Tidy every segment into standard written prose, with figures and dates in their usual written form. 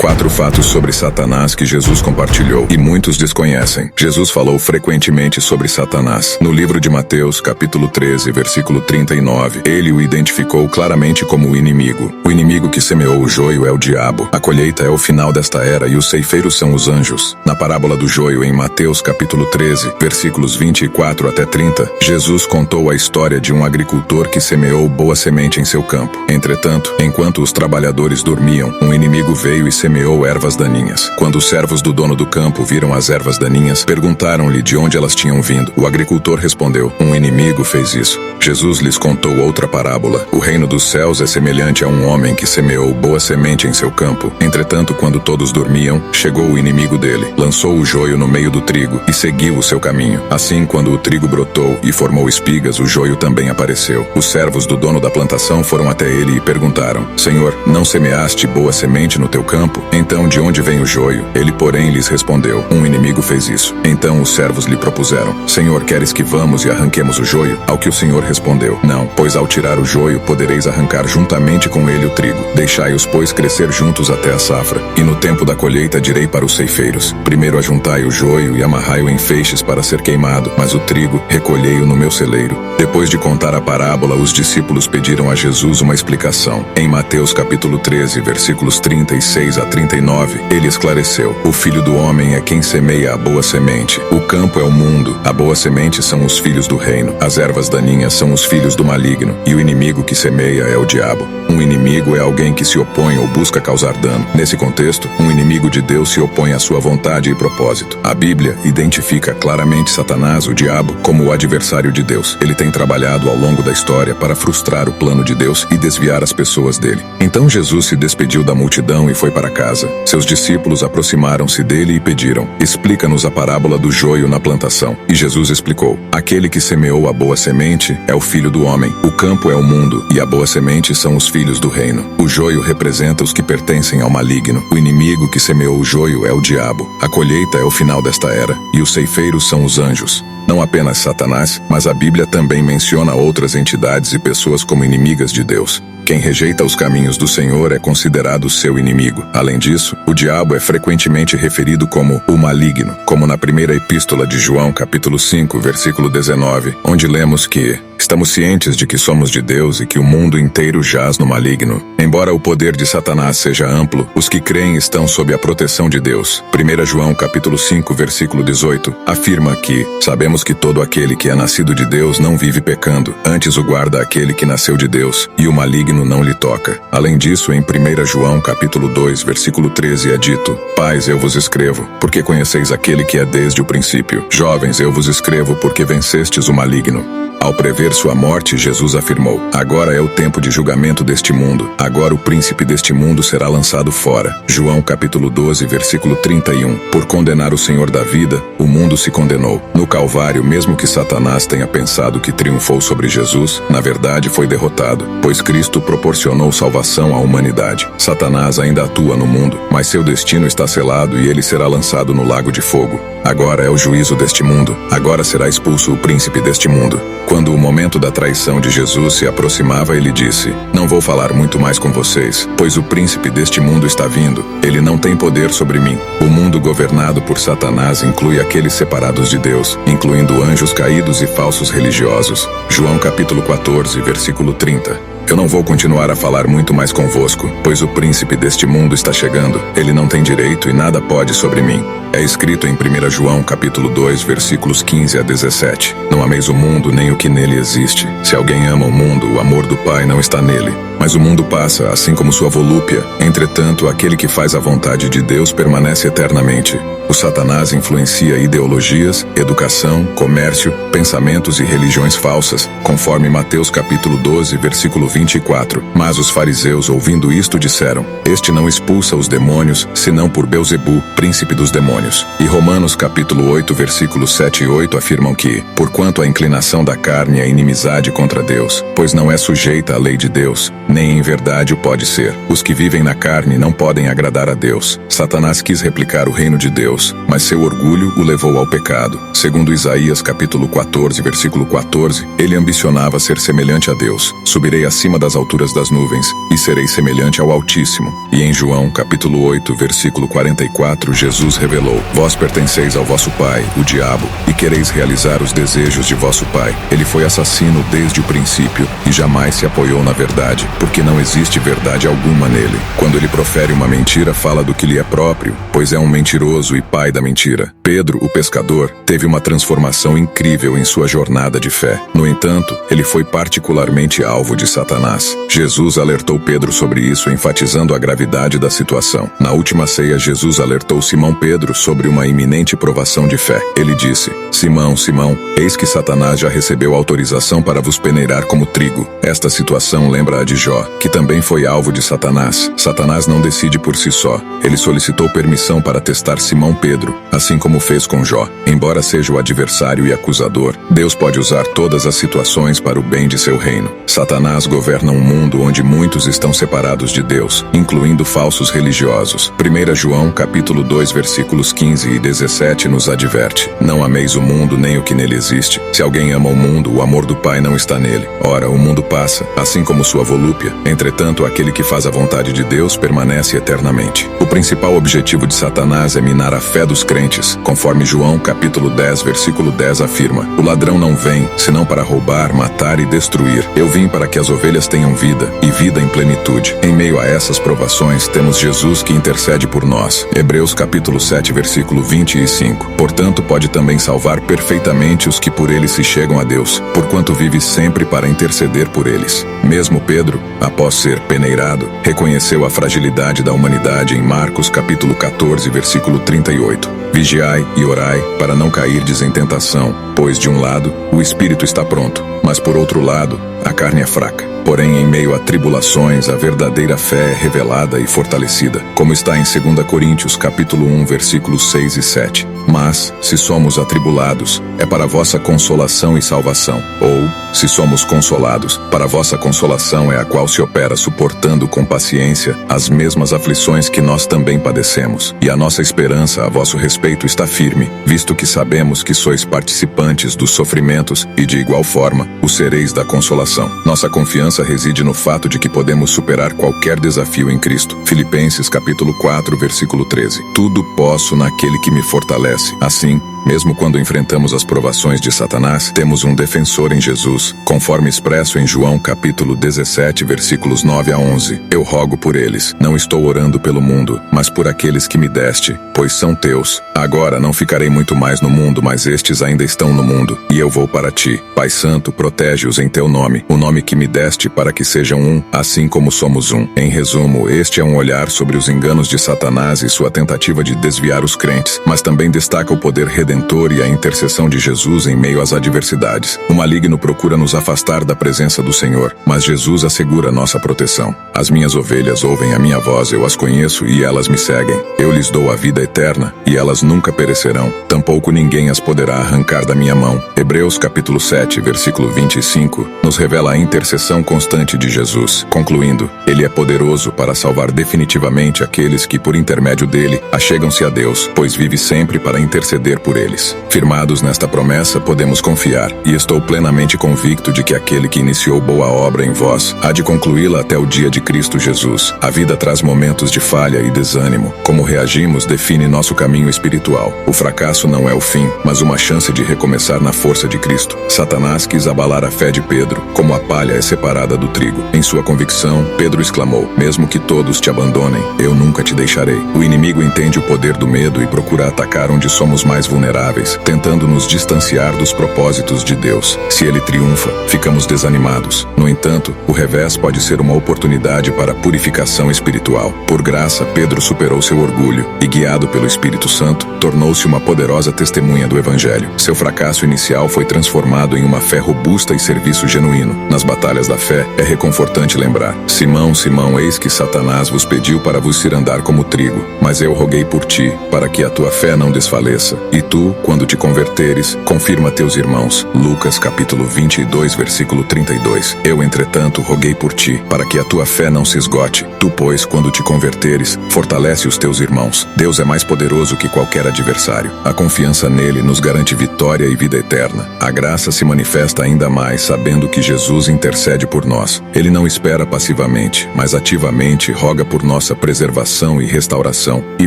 4 fatos sobre Satanás que Jesus compartilhou e muitos desconhecem. Jesus falou frequentemente sobre Satanás. No livro de Mateus, capítulo 13, versículo 39, ele o identificou claramente como o inimigo. O inimigo que semeou o joio é o diabo. A colheita é o final desta era e os ceifeiros são os anjos. Na parábola do joio, em Mateus, capítulo 13, versículos 24 até 30, Jesus contou a história de um agricultor que semeou boa semente em seu campo. Entretanto, enquanto os trabalhadores dormiam, um inimigo veio e semeou ervas daninhas. Quando os servos do dono do campo viram as ervas daninhas, perguntaram-lhe de onde elas tinham vindo. O agricultor respondeu: um inimigo fez isso. Jesus lhes contou outra parábola. O reino dos céus é semelhante a um homem que semeou boa semente em seu campo. Entretanto, quando todos dormiam, chegou o inimigo dele, lançou o joio no meio do trigo e seguiu o seu caminho. Assim, quando o trigo brotou e formou espigas, o joio também apareceu. Os servos do dono da plantação foram até ele e perguntaram: Senhor, não semeaste boa semente no teu campo? Então de onde vem o joio? Ele, porém, lhes respondeu: um inimigo fez isso. Então os servos lhe propuseram: Senhor, queres que vamos e arranquemos o joio? Ao que o Senhor respondeu: não, pois ao tirar o joio podereis arrancar juntamente com ele o trigo. Deixai-os, pois, crescer juntos até a safra. E no tempo da colheita direi para os ceifeiros: primeiro ajuntai o joio e amarrai-o em feixes para ser queimado, mas o trigo recolhei-o no meu celeiro. Depois de contar a parábola, os discípulos pediram a Jesus uma explicação. Em Mateus capítulo 13, versículos 36 a 39, ele esclareceu: o filho do homem é quem semeia a boa semente. O campo é o mundo, a boa semente são os filhos do reino, as ervas daninhas são os filhos do maligno, e o inimigo que semeia é o diabo. Um inimigo é alguém que se opõe ou busca causar dano. Nesse contexto, um inimigo de Deus se opõe à sua vontade e propósito. A Bíblia identifica claramente Satanás, o diabo, como o adversário de Deus. Ele tem trabalhado ao longo da história para frustrar o plano de Deus e desviar as pessoas dele. Então Jesus se despediu da multidão e foi para casa. Seus discípulos aproximaram-se dele e pediram: explica-nos a parábola do joio na plantação. E Jesus explicou: aquele que semeou a boa semente é o filho do homem. O campo é o mundo, e a boa semente são os filhos do reino. O joio representa os que pertencem ao maligno. O inimigo que semeou o joio é o diabo. A colheita é o final desta era, e os ceifeiros são os anjos. Não apenas Satanás, mas a Bíblia também menciona outras entidades e pessoas como inimigas de Deus. Quem rejeita os caminhos do Senhor é considerado seu inimigo. Além disso, o diabo é frequentemente referido como o maligno, como na primeira epístola de João, capítulo 5, versículo 19, onde lemos que estamos cientes de que somos de Deus e que o mundo inteiro jaz no maligno. Embora o poder de Satanás seja amplo, os que creem estão sob a proteção de Deus. 1 João, capítulo 5, versículo 18, afirma que sabemos que todo aquele que é nascido de Deus não vive pecando, antes o guarda aquele que nasceu de Deus, e o maligno não lhe toca. Além disso, em 1 João, capítulo 2, versículo 13 é dito: Pais, eu vos escrevo, porque conheceis aquele que é desde o princípio. Jovens, eu vos escrevo, porque vencestes o maligno. Ao prever sua morte, Jesus afirmou: agora é o tempo de julgamento deste mundo. Agora o príncipe deste mundo será lançado fora. João capítulo 12, versículo 31. Por condenar o Senhor da vida, o mundo se condenou. No Calvário, mesmo que Satanás tenha pensado que triunfou sobre Jesus, na verdade foi derrotado, pois Cristo proporcionou salvação à humanidade. Satanás ainda atua no mundo, mas seu destino está selado e ele será lançado no lago de fogo. Agora é o juízo deste mundo. Agora será expulso o príncipe deste mundo. Quando o momento da traição de Jesus se aproximava, ele disse: não vou falar muito mais com vocês, pois o príncipe deste mundo está vindo. Ele não tem poder sobre mim. O mundo governado por Satanás inclui aqueles separados de Deus, incluindo anjos caídos e falsos religiosos. João capítulo 14, versículo 30. Eu não vou continuar a falar muito mais convosco, pois o príncipe deste mundo está chegando. Ele não tem direito e nada pode sobre mim. É escrito em 1 João capítulo 2, versículos 15 a 17. Não ameis o mundo nem o que nele existe. Se alguém ama o mundo, o amor do Pai não está nele. Mas o mundo passa, assim como sua volúpia. Entretanto, aquele que faz a vontade de Deus permanece eternamente. O Satanás influencia ideologias, educação, comércio, pensamentos e religiões falsas, conforme Mateus capítulo 12, versículo 24. Mas os fariseus, ouvindo isto, disseram: este não expulsa os demônios, senão por Belzebu, príncipe dos demônios. E Romanos capítulo 8, versículos 7 e 8 afirmam que, porquanto a inclinação da carne é inimizade contra Deus, pois não é sujeita à lei de Deus, nem em verdade o pode ser. Os que vivem na carne não podem agradar a Deus. Satanás quis replicar o reino de Deus, mas seu orgulho o levou ao pecado. Segundo Isaías capítulo 14, versículo 14, ele ambicionava ser semelhante a Deus. Subirei acima das alturas das nuvens e serei semelhante ao Altíssimo. E em João capítulo 8, versículo 44, Jesus revelou: Vós pertenceis ao vosso pai, o diabo, e quereis realizar os desejos de vosso pai. Ele foi assassino desde o princípio e jamais se apoiou na verdade, porque não existe verdade alguma nele. Quando ele profere uma mentira, fala do que lhe é próprio, pois é um mentiroso e pai da mentira. Pedro, o pescador, teve uma transformação incrível em sua jornada de fé. No entanto, ele foi particularmente alvo de Satanás. Jesus alertou Pedro sobre isso, enfatizando a gravidade da situação. Na última ceia, Jesus alertou Simão Pedro sobre uma iminente provação de fé. Ele disse: Simão, Simão, eis que Satanás já recebeu autorização para vos peneirar como trigo. Esta situação lembra a de Jó, que também foi alvo de Satanás. Satanás não decide por si só. Ele solicitou permissão para testar Simão Pedro, assim como fez com Jó. Embora seja o adversário e acusador, Deus pode usar todas as situações para o bem de seu reino. Satanás governa um mundo onde muitos estão separados de Deus, incluindo falsos religiosos. 1 João capítulo 2, versículos 15 e 17 nos adverte: Não ameis o mundo nem o que nele existe. Se alguém ama o mundo, o amor do Pai não está nele. Ora, o mundo passa, assim como sua volúpia. Entretanto, aquele que faz a vontade de Deus permanece eternamente. O principal objetivo de Satanás é minar a fé dos crentes, conforme João capítulo 10, versículo 10 afirma: O ladrão não vem, senão para roubar, matar e destruir. Eu vim para que as ovelhas tenham vida, e vida em plenitude. Em meio a essas provações, temos Jesus que intercede por nós. Hebreus capítulo 7, versículo 25. Portanto, pode também salvar perfeitamente os que por ele se chegam a Deus, porquanto vive sempre para interceder por eles. Mesmo Pedro, após ser peneirado, reconheceu a fragilidade da humanidade em Marcos capítulo 14, versículo 38. Vigiai e orai para não cairdes em tentação, pois de um lado, o espírito está pronto, mas por outro lado, a carne é fraca. Porém, em meio a tribulações, a verdadeira fé é revelada e fortalecida, como está em 2 Coríntios capítulo 1, versículos 6 e 7. Mas, se somos atribulados, é para vossa consolação e salvação. Ou, se somos consolados, para vossa consolação é a qual se opera suportando com paciência as mesmas aflições que nós também padecemos. E a nossa esperança a vosso respeito está firme, visto que sabemos que sois participantes dos sofrimentos e, de igual forma, o sereis da consolação. Nossa confiança reside no fato de que podemos superar qualquer desafio em Cristo. Filipenses capítulo 4, versículo 13. Tudo posso naquele que me fortalece. Assim, mesmo quando enfrentamos as provações de Satanás, temos um defensor em Jesus, conforme expresso em João capítulo 17, versículos 9 a 11. Eu rogo por eles, não estou orando pelo mundo, mas por aqueles que me deste, pois são teus. Agora não ficarei muito mais no mundo, mas estes ainda estão no mundo, e eu vou para ti. Pai Santo, protege-os em teu nome, o nome que me deste para que sejam um, assim como somos um. Em resumo, este é um olhar sobre os enganos de Satanás e sua tentativa de desviar os crentes, mas também destaca o poder redentor e a intercessão de Jesus em meio às adversidades. O maligno procura nos afastar da presença do Senhor, mas Jesus assegura nossa proteção. As minhas ovelhas ouvem a minha voz, eu as conheço e elas me seguem. Eu lhes dou a vida eterna e elas nunca perecerão, tampouco ninguém as poderá arrancar da minha mão. Hebreus capítulo 7, versículo 25, nos revela a intercessão constante de Jesus. Concluindo, ele é poderoso para salvar definitivamente aqueles que, por intermédio dele, achegam-se a Deus, pois vive sempre para interceder por eles. Firmados nesta promessa, podemos confiar, e estou plenamente convicto de que aquele que iniciou boa obra em vós há de concluí-la até o dia de Cristo Jesus. A vida traz momentos de falha e desânimo. Como reagimos define nosso caminho espiritual. O fracasso não é o fim, mas uma chance de recomeçar na força de Cristo. Satanás quis abalar a fé de Pedro, como a palha é separada do trigo. Em sua convicção, Pedro exclamou: mesmo que todos te abandonem, eu nunca te deixarei. O inimigo entende o poder do medo e procura atacar onde somos mais vulneráveis, tentando nos distanciar dos propósitos de Deus. Se ele triunfa, ficamos desanimados. No entanto, o revés pode ser uma oportunidade para a purificação espiritual. Por graça, Pedro superou seu orgulho e, guiado pelo Espírito Santo, tornou-se uma poderosa poderosa testemunha do Evangelho. Seu fracasso inicial foi transformado em uma fé robusta e serviço genuíno. Nas batalhas da fé, é reconfortante lembrar: Simão, Simão, eis que Satanás vos pediu para vos cirandar como trigo, mas eu roguei por ti, para que a tua fé não desfaleça. E tu, quando te converteres, confirma teus irmãos. Lucas capítulo 22, versículo 32. Eu, entretanto, roguei por ti, para que a tua fé não se esgote. Tu, pois, quando te converteres, fortalece os teus irmãos. Deus é mais poderoso que qualquer adversário. A confiança nele nos garante vitória e vida eterna. A graça se manifesta ainda mais sabendo que Jesus intercede por nós. Ele não espera passivamente, mas ativamente roga por nossa preservação e restauração. E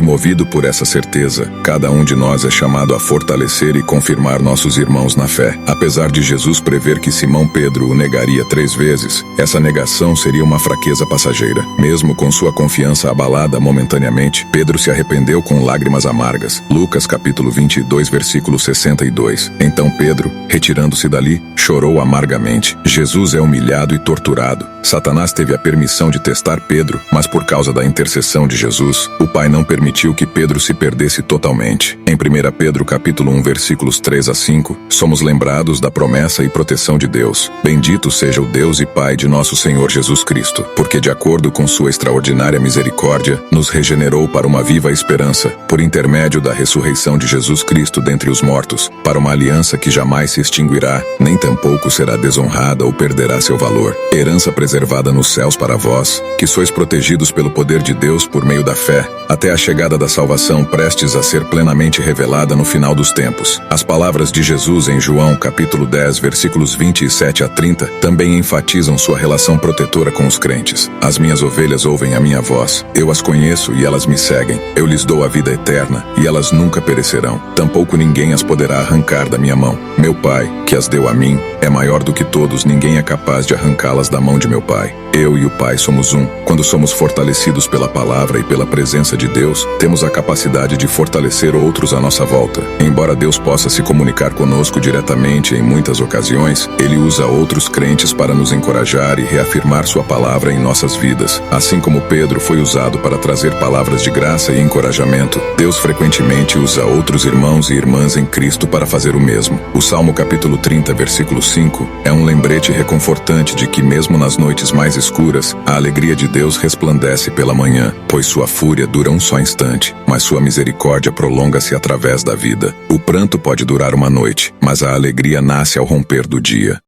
movido por essa certeza, cada um de nós é chamado a fortalecer e confirmar nossos irmãos na fé. Apesar de Jesus prever que Simão Pedro o negaria 3 vezes, essa negação seria uma fraqueza passageira. Mesmo com sua confiança abalada momentaneamente, Pedro se arrependeu com lágrimas amargas. Lucas capítulo 22, versículo 62. Então Pedro, retirando-se dali, chorou amargamente. Jesus é humilhado e torturado. Satanás teve a permissão de testar Pedro, mas por causa da intercessão de Jesus, o Pai não permitiu que Pedro se perdesse totalmente. Em 1 Pedro capítulo 1, versículos 3 a 5, somos lembrados da promessa e proteção de Deus. Bendito seja o Deus e Pai de nosso Senhor Jesus Cristo, porque de acordo com sua extraordinária misericórdia, nos regenerou para uma viva esperança, por intermédio da ressurreição de Jesus Cristo dentre os mortos, para uma aliança que jamais se extinguirá, nem tampouco será desonrada ou perderá seu valor. Herança preservada nos céus para vós, que sois protegidos pelo poder de Deus por meio da fé, até a chegada da salvação prestes a ser plenamente revelada no final dos tempos. As palavras de Jesus em João capítulo 10, versículos 27 a 30, também enfatizam sua relação protetora com os crentes. As minhas ovelhas ouvem a minha voz. Eu as conheço e elas me seguem. Eu lhes dou a vida eterna e elas nunca perecerão. Tampouco ninguém as poderá arrancar da minha mão. Meu Pai, que as deu a mim, é maior do que todos, ninguém é capaz de arrancá-las da mão de meu Pai. Eu e o Pai somos um. Quando somos fortalecidos pela palavra e pela presença de Deus, temos a capacidade de fortalecer outros à nossa volta. Embora Deus possa se comunicar conosco diretamente em muitas ocasiões, Ele usa outros crentes para nos encorajar e reafirmar sua palavra em nossas vidas. Assim como Pedro foi usado para trazer palavras de graça e encorajamento, Deus frequentemente usa outros irmãos e irmãs em Cristo para fazer o mesmo. O Salmo capítulo 30, versículo 5, é um lembrete reconfortante de que mesmo nas noites mais escuras, a alegria de Deus resplandece pela manhã, pois sua fúria dura um só instante, mas sua misericórdia prolonga-se através da vida. O pranto pode durar uma noite, mas a alegria nasce ao romper do dia.